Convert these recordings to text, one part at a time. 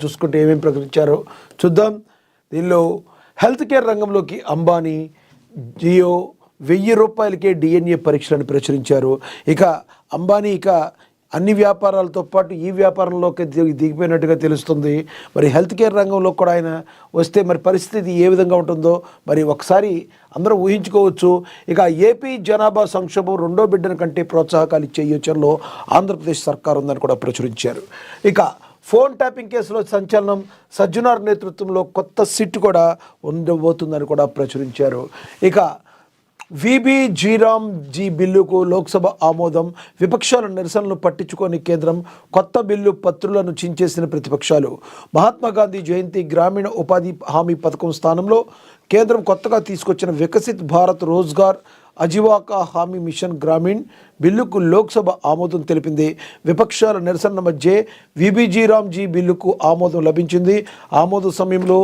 చూసుకుంటే ఏమేమి ప్రకటించారో చూద్దాం. దీనిలో హెల్త్ కేర్ రంగంలోకి అంబానీ, జియో ₹1000కే DNA పరీక్షలను ప్రచురించారు. ఇక అంబానీ అన్ని వ్యాపారాలతో పాటు ఈ వ్యాపారంలోకి దిగిపోయినట్టుగా తెలుస్తుంది. మరి హెల్త్ కేర్ రంగంలో కూడా ఆయన వస్తే మరి పరిస్థితి ఏ విధంగా ఉంటుందో మరి ఒకసారి అందరూ ఊహించుకోవచ్చు. ఇక ఏపీ జనాభా సంక్షోభం రెండో బిడ్డల కంటే ప్రోత్సాహకాలు ఇచ్చే యోచనలో ఆంధ్రప్రదేశ్ సర్కార్ ఉందని కూడా ప్రచురించారు. ఇక ఫోన్ ట్యాపింగ్ కేసులో సంచలనం, సజ్జనార్ నేతృత్వంలో కొత్త సిట్ కూడా ఉండబోతుందని కూడా ప్రచురించారు. ఇక VBG బిల్లుకు లోక్సభ ఆమోదం, విపక్షాల నిరసనలు పట్టించుకొని కేంద్రం కొత్త బిల్లు పత్రులను చించేసిన ప్రతిపక్షాలు. మహాత్మాగాంధీ జయంతి గ్రామీణ ఉపాధి హామీ పథకం స్థానంలో కేంద్రం కొత్తగా తీసుకొచ్చిన వికసిత్ భారత్ రోజ్గార్ అజీవికా హామీ మిషన్ గ్రామీణ్ బిల్లుకు లోక్సభ ఆమోదం తెలిపింది. విపక్షాల నిరసన మధ్య VBG బిల్లుకు ఆమోదం లభించింది. ఆమోద సమయంలో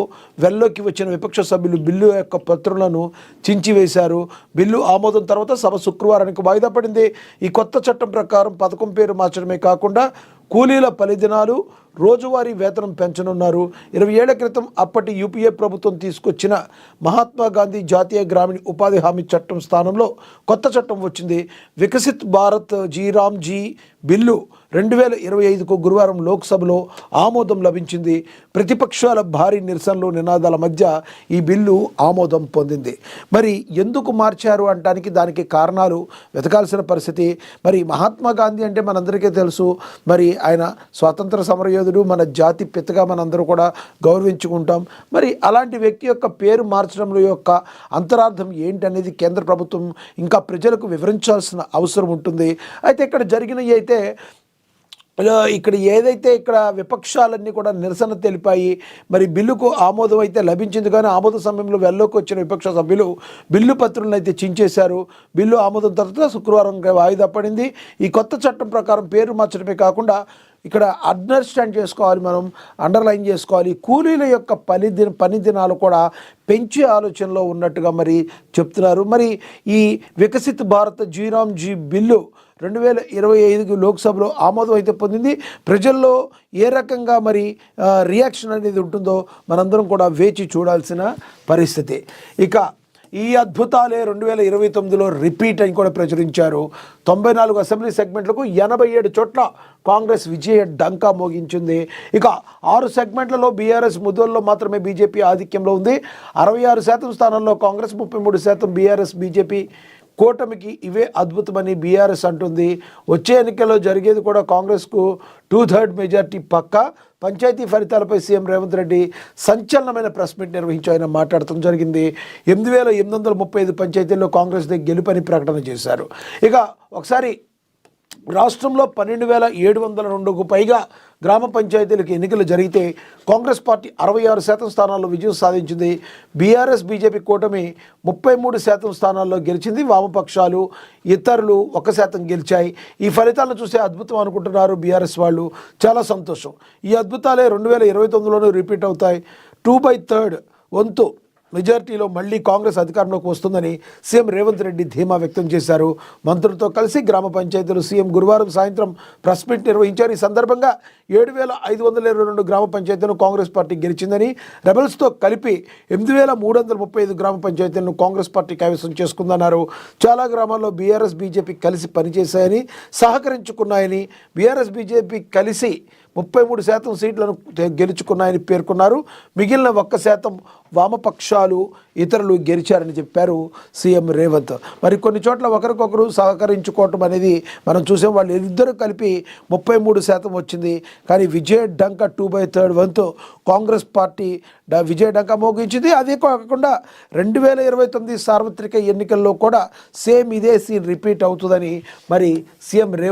వెల్లోకి వచ్చిన విపక్ష సభ్యులు బిల్లు యొక్క పత్రులను చించివేశారు. బిల్లు ఆమోదం తర్వాత సభ శుక్రవారానికి వాయిదా పడింది. ఈ కొత్త చట్టం ప్రకారం పథకం పేరు మార్చడమే కాకుండా కూలీల 10 దినాలు రోజువారీ వేతనం పెంచనున్నారు. 20 ఏళ్ల క్రితం అప్పటి UPA ప్రభుత్వం తీసుకొచ్చిన మహాత్మా గాంధీ జాతీయ గ్రామీణ ఉపాధి హామీ చట్టం స్థానంలో కొత్త చట్టం వచ్చింది. వికసిత్ భారత్ జీ బిల్లు 2025కు గురువారం లోక్సభలో ఆమోదం లభించింది. ప్రతిపక్షాల భారీ నిరసనలు నినాదాల మధ్య ఈ బిల్లు ఆమోదం పొందింది. మరి ఎందుకు మార్చారు అంటానికి దానికి కారణాలు వెతకాల్సిన పరిస్థితి. మరి మహాత్మా గాంధీ అంటే మనందరికీ తెలుసు. మరి ఆయన స్వాతంత్ర సమరయోధుడు, మన జాతి పితగా మనందరూ కూడా గౌరవించుకుంటాం. మరి అలాంటి వ్యక్తి యొక్క పేరు మార్చడంలో యొక్క అంతరార్థం ఏంటనేది కేంద్ర ప్రభుత్వం ఇంకా ప్రజలకు వివరించాల్సిన అవసరం ఉంటుంది. అయితే ఇక్కడ జరిగినవి అయితే ఏదైతే విపక్షాలన్నీ కూడా నిరసన తెలిపాయి. మరి బిల్లుకు ఆమోదం అయితే లభించింది, కానీ ఆమోద సమయంలో వెల్లోకి వచ్చిన విపక్ష సభ్యులు బిల్లు పత్రులను అయితే చించేశారు. బిల్లు ఆమోదం తర్వాత శుక్రవారం వాయిదా పడింది. ఈ కొత్త చట్టం ప్రకారం పేరు మార్చడమే కాకుండా అండర్స్టాండ్ చేసుకోవాలి, మనం అండర్లైన్ చేసుకోవాలి, కూలీల యొక్క పని దినాలు కూడా పెంచే ఆలోచనలో ఉన్నట్టుగా మరి చెప్తున్నారు. మరి ఈ వికసిత్ భారత్ జీ బిల్లు 2025కు లోక్సభలో ఆమోదం అయితే పొందింది. ప్రజల్లో ఏ రకంగా మరి రియాక్షన్ అనేది ఉంటుందో మనందరం కూడా వేచి చూడాల్సిన పరిస్థితి. ఇక ఈ అద్భుతాలే 2029లో రిపీట్ అని కూడా ప్రచురించారు. 94 అసెంబ్లీ సెగ్మెంట్లకు 87 చోట్ల కాంగ్రెస్ విజయ డంకా మోగించింది. ఇక 6 సెగ్మెంట్లలో బీఆర్ఎస్, ముదోల్లో మాత్రమే బీజేపీ ఆధిక్యంలో ఉంది. 66% స్థానాల్లో కాంగ్రెస్, 33% బీఆర్ఎస్. బీజేపీ కూటమికి ఇవే అద్భుతమని బీఆర్ఎస్ అంటుంది. వచ్చే ఎన్నికల్లో జరిగేది కూడా కాంగ్రెస్కు 2/3 మెజార్టీ పక్కా. పంచాయతీ ఫలితాలపై సీఎం రేవంత్ రెడ్డి సంచలనమైన ప్రెస్ మీట్ నిర్వహించి ఆయన మాట్లాడటం జరిగింది. 8835 పంచాయతీల్లో కాంగ్రెస్ గెలుపని ప్రకటన చేశారు. ఇక ఒకసారి రాష్ట్రంలో 12702కు పైగా గ్రామ పంచాయతీలకు ఎన్నికలు జరిగితే కాంగ్రెస్ పార్టీ 66% స్థానాల్లో విజయం సాధించింది. బీఆర్ఎస్, బీజేపీ కూటమి 33% స్థానాల్లో గెలిచింది. వామపక్షాలు, ఇతరులు 1% గెలిచాయి. ఈ ఫలితాలను చూసే అద్భుతం అనుకుంటున్నారు బీఆర్ఎస్ వాళ్ళు. చాలా సంతోషం. ఈ అద్భుతాలే 2029లోనూ రిపీట్ అవుతాయి. 2/3 వంతు మెజార్టీలో మళ్ళీ కాంగ్రెస్ అధికారంలోకి వస్తుందని సీఎం రేవంత్ రెడ్డి ధీమా వ్యక్తం చేశారు. మంత్రులతో కలిసి గ్రామ పంచాయతీలు సీఎం గురువారం సాయంత్రం ప్రెస్ మీట్ నిర్వహించారు. ఈ సందర్భంగా 7522 గ్రామ పంచాయతీలను కాంగ్రెస్ పార్టీ గెలిచిందని, రెబల్స్తో కలిపి 8335 గ్రామ పంచాయతీలను కాంగ్రెస్ పార్టీ కైవసం చేసుకుందన్నారు. చాలా గ్రామాల్లో బీఆర్ఎస్, బీజేపీ కలిసి పనిచేశాయని, సహకరించుకున్నాయని, బీఆర్ఎస్, బీజేపీ కలిసి 33% సీట్లను గెలుచుకున్నాయని పేర్కొన్నారు. మిగిలిన 1% వామపక్షాలు, ఇతరులు గెలిచారని చెప్పారు సీఎం రేవంత్. మరి కొన్ని చోట్ల ఒకరికొకరు సహకరించుకోవటం అనేది మనం చూసాం. వాళ్ళు ఇద్దరు కలిపి 33% వచ్చింది. కానీ విజయ డంక 2/3 వంతు కాంగ్రెస్ పార్టీ విజయ డంక మోగించింది. అదే కాకుండా 2029 సార్వత్రిక ఎన్నికల్లో కూడా సేమ్ ఇదే సీన్ రిపీట్ అవుతుందని మరి సీఎం రేవంత్